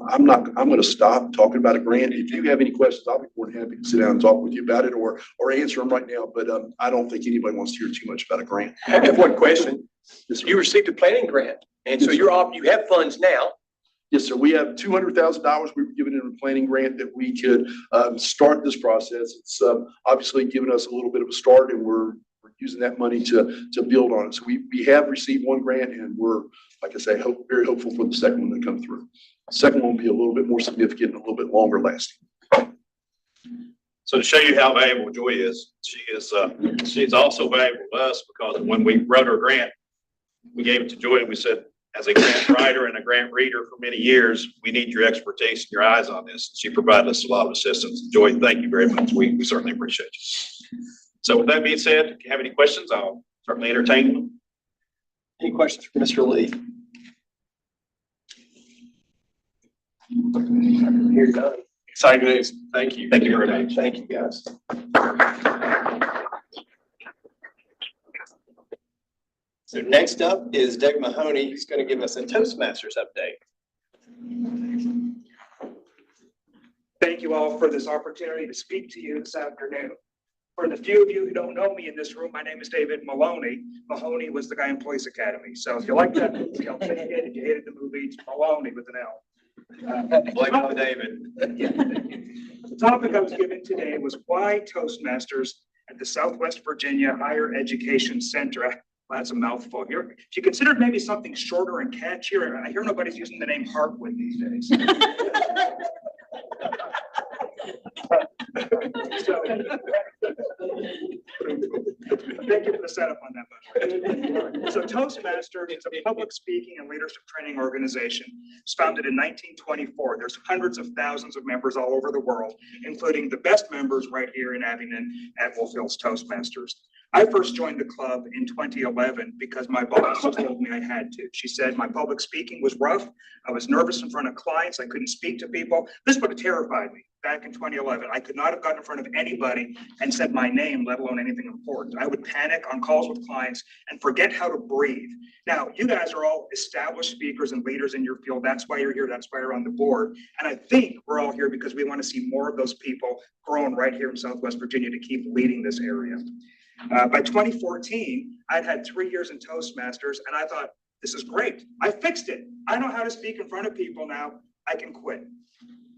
I'm going to stop talking about a grant. If you have any questions, I'll be more than happy to sit down and talk with you about it or answer them right now. But I don't think anybody wants to hear too much about a grant. I have one question. You received a planning grant, and so you have funds now. Yes, sir. We have $200,000 we were given in a planning grant that we could start this process. It's obviously given us a little bit of a start, and we're using that money to build on it. So we have received one grant, and we're, like I say, very hopeful for the second one to come through. The second one will be a little bit more significant and a little bit longer lasting. So to show you how valuable Joy is, she's also valuable to us, because when we wrote her grant, we gave it to Joy and we said, as a grant writer and a grant reader for many years, we need your expertise and your eyes on this. She provided us a lot of assistance. Joy, thank you very much. We certainly appreciate you. So with that being said, if you have any questions, I'll certainly entertain them. Any questions for Mr. Lee? You're done. Exciting news. Thank you. Thank you very much. Thank you, guys. So next up is Doug Mahoney. He's going to give us a Toastmasters update. Thank you all for this opportunity to speak to you this afternoon. For the few of you who don't know me in this room, my name is David Maloney. Mahoney was the guy in Police Academy. So if you like that movie, I'll take it. If you hated the movie, it's Maloney with an L. Blame it on David. Yeah, the topic I was given today was why Toastmasters at the Southwest Virginia Higher Education Center. That's a mouthful here. If you considered maybe something shorter and catchier, I hear nobody's using the name Hartwood these days. So, thank you for the setup on that. So Toastmasters is a public speaking and leadership training organization. It's founded in 1924. There's hundreds of thousands of members all over the world, including the best members right here in Abingdon at Wolf Hills Toastmasters. I first joined the club in 2011 because my boss told me I had to. She said my public speaking was rough. I was nervous in front of clients. I couldn't speak to people. This would have terrified me back in 2011. I could not have gotten in front of anybody and said my name, let alone anything important. I would panic on calls with clients and forget how to breathe. Now, you guys are all established speakers and leaders in your field. That's why you're here. That's why you're on the board. And I think we're all here because we want to see more of those people growing right here in Southwest Virginia to keep leading this area. By 2014, I'd had 3 years in Toastmasters, and I thought, this is great. I fixed it. I know how to speak in front of people now. I can quit.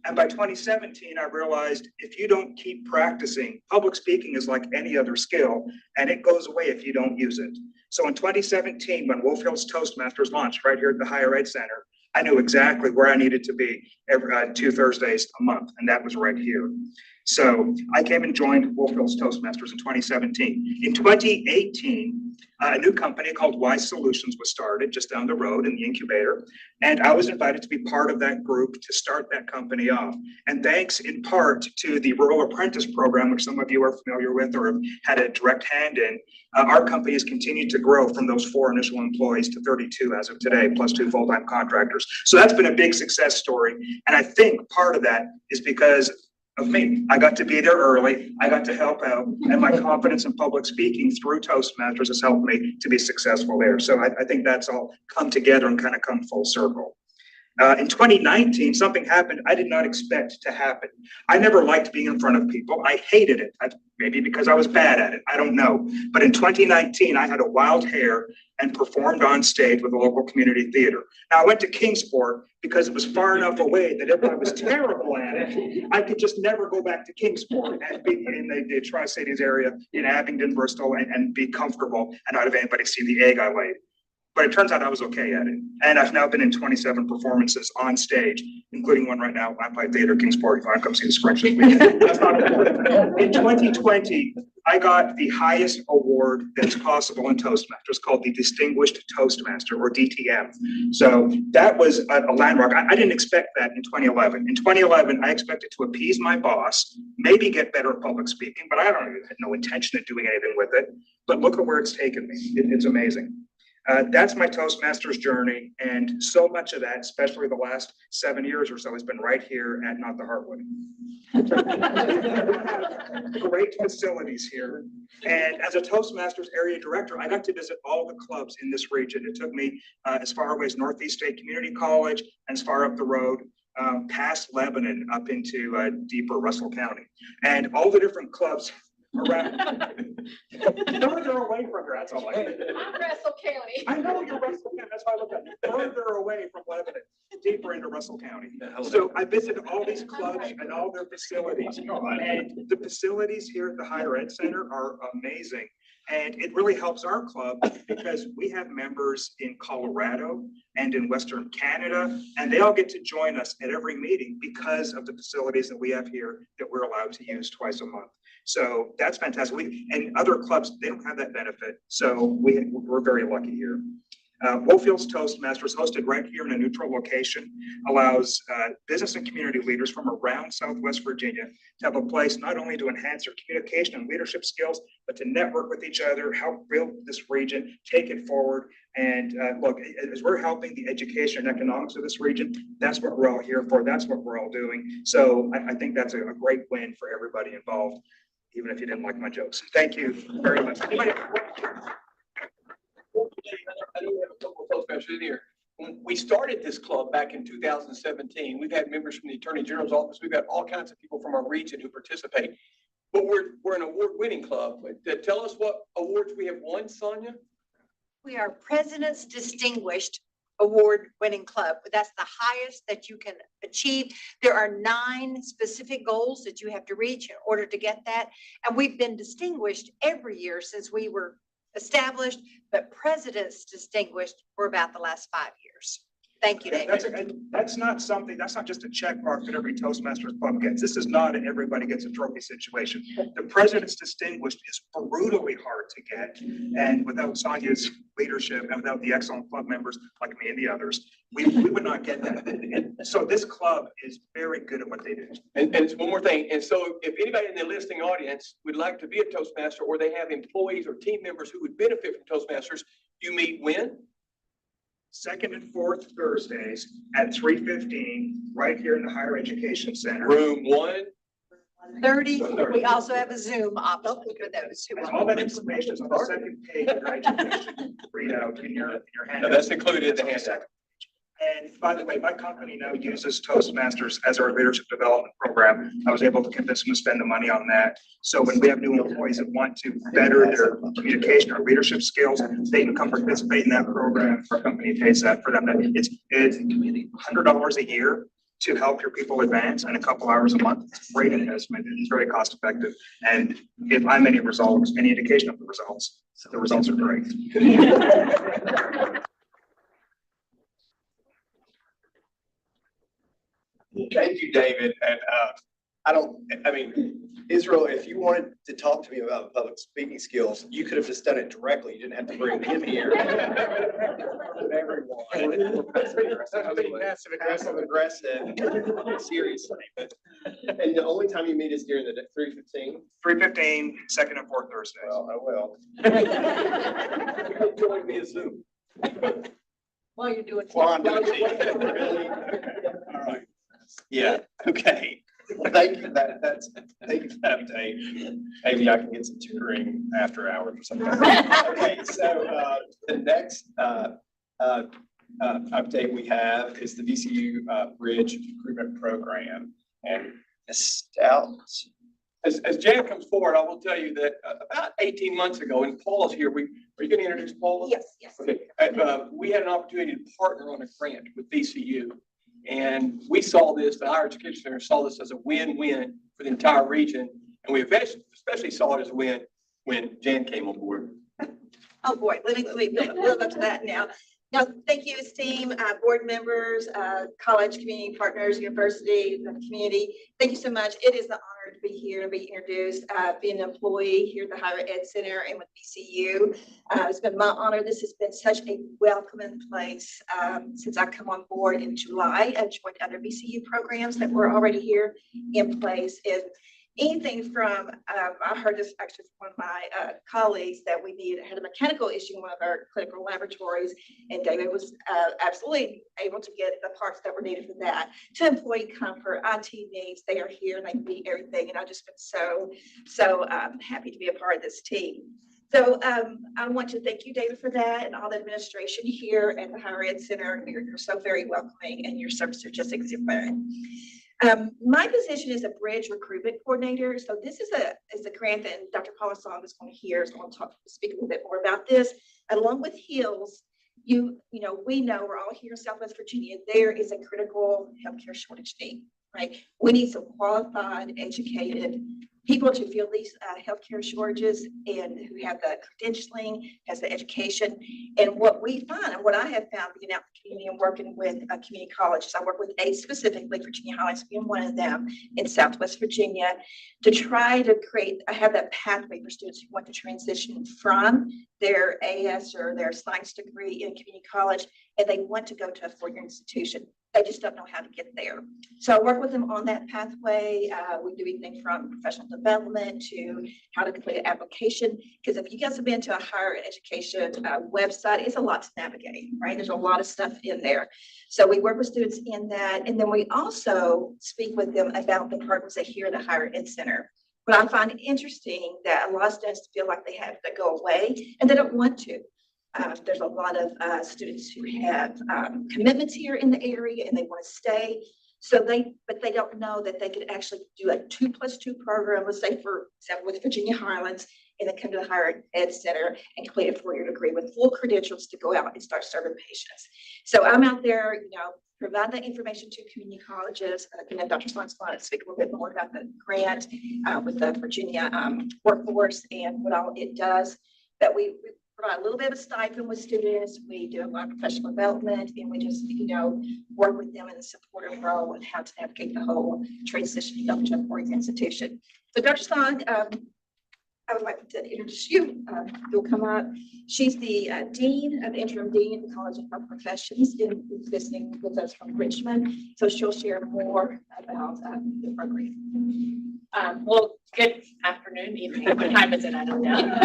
And by 2017, I realized if you don't keep practicing, public speaking is like any other skill, and it goes away if you don't use it. So in 2017, when Wolf Hills Toastmasters launched right here at the Higher Ed Center, I knew exactly where I needed to be every 2 Thursdays a month, and that was right here. So I came and joined Wolf Hills Toastmasters in 2017. In 2018, a new company called Wise Solutions was started just down the road in the incubator. And I was invited to be part of that group to start that company off. And thanks in part to the Rural Apprentice Program, which some of you are familiar with or have had a direct hand in, our company has continued to grow from those 4 initial employees to 32 as of today, plus 2 full-time contractors. So that's been a big success story. And I think part of that is because of me. I got to be there early. I got to help out, and my confidence in public speaking through Toastmasters has helped me to be successful there. So I think that's all come together and kind of come full circle. In 2019, something happened I did not expect to happen. I never liked being in front of people. I hated it. Maybe because I was bad at it. I don't know. But in 2019, I had a wild hair and performed on stage with a local community theater. Now, I went to Kingsport because it was far enough away that if I was terrible at it, I could just never go back to Kingsport and be in the Tri-Cities area in Abingdon, Bristol, and be comfortable and not have anybody see the egg I laid. But it turns out I was okay at it. And I've now been in 27 performances on stage, including one right now, Lamplight Theater, Kingsport. If you want to come see the Spring this weekend. That's not important. In 2020, I got the highest award that's possible in Toastmasters called the Distinguished Toastmaster, or DTM. So that was a landmark. I didn't expect that in 2011. In 2011, I expected to appease my boss, maybe get better at public speaking, but I had no intention of doing anything with it. But look at where it's taken me. It's amazing. That's my Toastmasters journey, and so much of that, especially the last 7 years or so, has been right here at Not the Heartwood. Great facilities here, and as a Toastmasters area director, I got to visit all the clubs in this region. It took me as far away as Northeast State Community College and as far up the road past Lebanon up into deeper Russell County, and all the different clubs around. Further away from here, that's all I can. I'm Russell County. I know you're Russell County, that's why I looked at it. Further away from Lebanon, deeper into Russell County. So I visited all these clubs and all their facilities. And the facilities here at the Higher Ed Center are amazing. And it really helps our club because we have members in Colorado and in Western Canada, and they all get to join us at every meeting because of the facilities that we have here that we're allowed to use twice a month. So that's fantastic. And other clubs, they don't have that benefit. So we're very lucky here. Wolf Hills Toastmasters, hosted right here in a neutral location, allows business and community leaders from around Southwest Virginia to have a place not only to enhance their communication and leadership skills, but to network with each other, help build this region, take it forward. And look, as we're helping the education and economics of this region, that's what we're all here for. That's what we're all doing. So I think that's a great win for everybody involved, even if you didn't like my jokes. Thank you very much. I know we have a couple of Toastmasters in here. When we started this club back in 2017, we've had members from the Attorney General's office. We've got all kinds of people from our region who participate. But we're an award-winning club. Tell us what awards we have won, Sonia. We are President's Distinguished Award-winning club. That's the highest that you can achieve. There are 9 specific goals that you have to reach in order to get that. And we've been distinguished every year since we were established, but President's Distinguished for about the last 5 years. Thank you, David. That's not just a check mark that every Toastmasters club gets. This is not an everybody gets a trophy situation. The President's Distinguished is brutally hard to get. And without Sonia's leadership and without the excellent club members like me and the others, we would not get that. And so this club is very good at what they do. And one more thing. And so if anybody in the listening audience would like to be a Toastmaster, or they have employees or team members who would benefit from Toastmasters, you meet when? Second and fourth Thursdays at 3:15, right here in the Higher Education Center. Room 130. We also have a Zoom option for those who And want. all that information is on the second page of your education readout in your handout. That's included in the handout. And by the way, my company now uses Toastmasters as our leadership development program. I was able to convince them to spend the money on that. So when we have new employees that want to better their communication or leadership skills, they can come participate in that program. Our company pays that for them. It's $100 a year to help your people advance, and a couple hours a month, it's a great investment. It's very cost effective. And if I'm any indication of the results are great. Thank you, David. And Israel, if you wanted to talk to me about public speaking skills, you could have just done it directly. You didn't have to bring him here. Everyone. Passive aggressive, seriously. And the only time you meet is during the 3:15? 3:15, second and fourth Thursdays. Well, I will. Join me as Zoom. While you're doing. Well, I'm doing it. Really? All right. Yeah, okay. Thank you, thank you for that update. Maybe I can get some tutoring after hours or something. Okay, so, the next, update we have is the VCU, Bridge Recruitment Program. And Stout, as Jan comes forward, I will tell you that about 18 months ago, and Paula's here, are you going to introduce Paula? Yes, yes. Okay, we had an opportunity to partner on a grant with VCU. And we saw this, the Higher Education Center saw this as a win-win for the entire region. And we especially saw it as a win when Jan came on board. Oh, boy, let me live up to that now. No, thank you, esteemed board members, college community partners, university, the community. Thank you so much. It is an honor to be here and be introduced, be an employee here at the Higher Ed Center and with VCU. It's been my honor. This has been such a welcoming place since I come on board in July. I've joined other VCU programs that were already here in place. And anything from, I heard this actually from one of my colleagues that we had a mechanical issue in one of our clinical laboratories, and David was absolutely able to get the parts that were needed for that. To employee comfort, IT needs, they are here and they meet everything, and I've just been so happy to be a part of this team. So I want to thank you, David, for that, and all the administration here at the Higher Ed Center. You're so very welcoming, and your services are just exemplary. My position is a bridge recruitment coordinator. So this is a grant that Dr. Paula Song is going to hear, is going to speak a little bit more about this. Along with HEALS, we know we're all here in Southwest Virginia. There is a critical healthcare shortage need, right? We need some qualified, educated people to fill these healthcare shortages and who have the credentialing, has the education. And what we find, and what I have found being out in the community and working with community colleges, I work with 8 specifically, Virginia Highlands being one of them in Southwest Virginia, to try to have that pathway for students who want to transition from their AS or their science degree in community college, and they want to go to a 4-year institution. They just don't know how to get there. So I work with them on that pathway. We do anything from professional development to how to complete an application. Because if you guys have been to a higher education website, it's a lot to navigate, right? There's a lot of stuff in there. So we work with students in that. And then we also speak with them about the programs they hear at the Higher Ed Center. But I find it interesting that a lot of students feel like they have to go away and they don't want to. There's a lot of students who have commitments here in the area and they want to stay. But they don't know that they could actually do a 2+2 program, let's say for example with Virginia Highlands, and then come to the Higher Ed Center and complete a 4-year degree with full credentials to go out and start serving patients. So I'm out there, provide that information to community colleges. Dr. Swan's going to speak a little bit more about the grant with the Virginia workforce and what all it does. That we provide a little bit of a stipend with students. We do a lot of professional development, and we just, work with them in a supportive role and how to navigate the whole transition up to a 4-year institution. So Dr. Song, I would like to introduce you. You'll come up. She's the dean of the interim dean of the College of Health Professions, and who's listening with us from Richmond. So she'll share more about the program. Well, good afternoon, evening. What time is it? I don't know.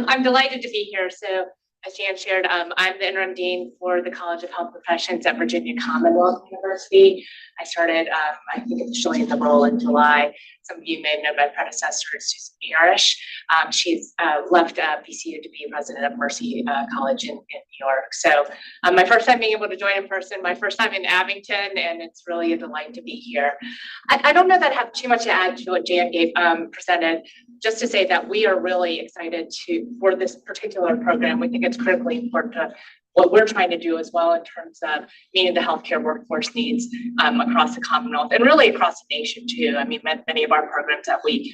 I'm delighted to be here. So as Jan shared, I'm the interim dean for the College of Health Professions at Virginia Commonwealth University. I started, I think, officially in the role in July. Some of you may know my predecessor, Susan Parrish. She's left VCU to be president of Mercy College in New York. So my first time being able to join in person, my first time in Abington, and it's really a delight to be here. I don't know that I have too much to add to what Jan presented, just to say that we are really excited for this particular program. We think it's critically important to what we're trying to do as well in terms of meeting the healthcare workforce needs across the Commonwealth and really across the nation too. I mean, many of our programs that we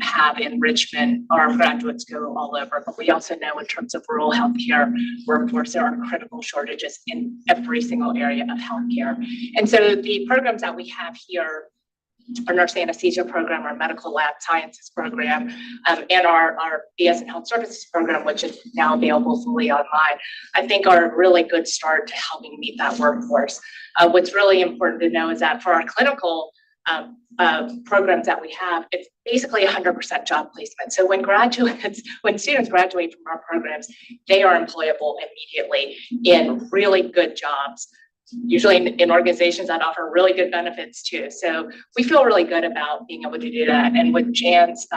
have in Richmond, our graduates go all over, but we also know in terms of rural healthcare workforce, there are critical shortages in every single area of healthcare. And so the programs that we have here, our nurse anesthesia program, our medical lab sciences program, and our BS in health services program, which is now available fully online, I think are a really good start to helping meet that workforce. What's really important to know is that for our clinical programs that we have, it's basically 100% job placement. So when students graduate from our programs, they are employable immediately in really good jobs, usually in organizations that offer really good benefits too. So we feel really good about being able to do that. And with Jan's,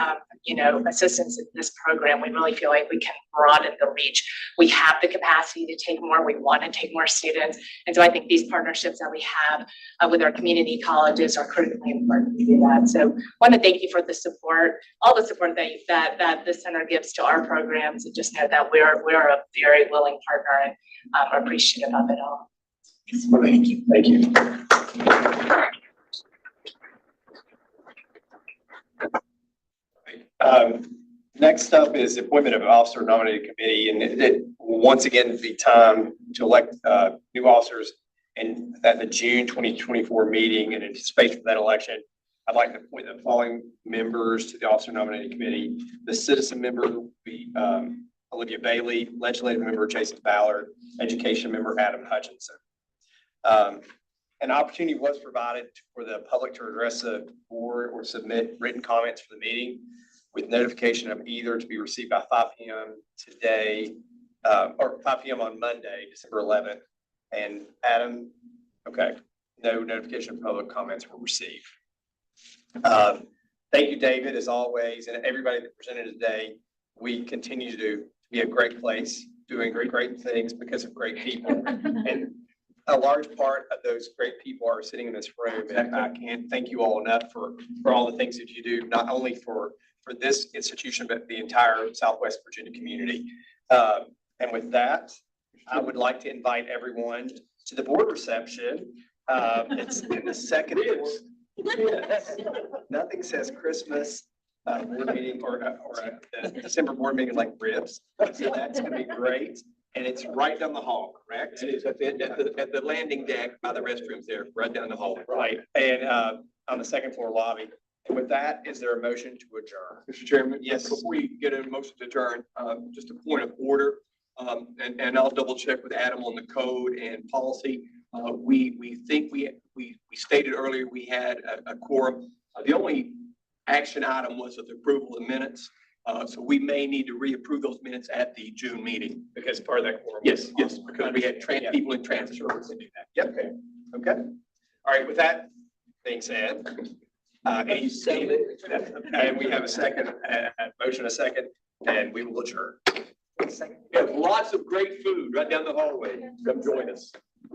assistance in this program, we really feel like we can broaden the reach. We have the capacity to take more. We want to take more students. And so I think these partnerships that we have with our community colleges are critically important to do that. So I want to thank you for the support, all the support that the center gives to our programs, and just know that we're a very willing partner and are appreciative of it all. Thank you. Thank you. Next up is appointment of officer nominated committee, and it once again be time to elect new officers. And at the June 2024 meeting, and anticipation for that election, I'd like to appoint the following members to the officer nominated committee. The citizen member will be Olivia Bailey, legislative member Jason Ballard, education member Adam Hutchinson. An opportunity was provided for the public to address the board or submit written comments for the meeting, with notification of either to be received by 5 p.m. today or 5 p.m. on Monday, December 11th. And Adam, okay, no notification of public comments were received. Thank you, David, as always, and everybody that presented today. We continue to be a great place, doing great things because of great people. And a large part of those great people are sitting in this room, and I can't thank you all enough for all the things that you do, not only for this institution, but the entire Southwest Virginia community. And with that, I would like to invite everyone to the board reception. It's in the second floor. Nothing says Christmas board meeting or a December board meeting like ribs. So that's going to be great. And it's right down the hall, correct? It is at the landing deck by the restrooms there, right down the hall. Right, and on the second floor lobby. And with that, is there a motion to adjourn? Mr. Chairman? Yes. Before we get a motion to adjourn, just a point of order, and I'll double check with Adam on the code and policy. We think we stated earlier we had a quorum. The only action item was the approval of the minutes. So we may need to reapprove those minutes at the June meeting. Because part of that quorum. Yes, because we had people in transit. Yep. Okay. All right. With that being said, and we have a second, motion, a second, and we will adjourn. We have lots of great food right down the hallway. Come join us.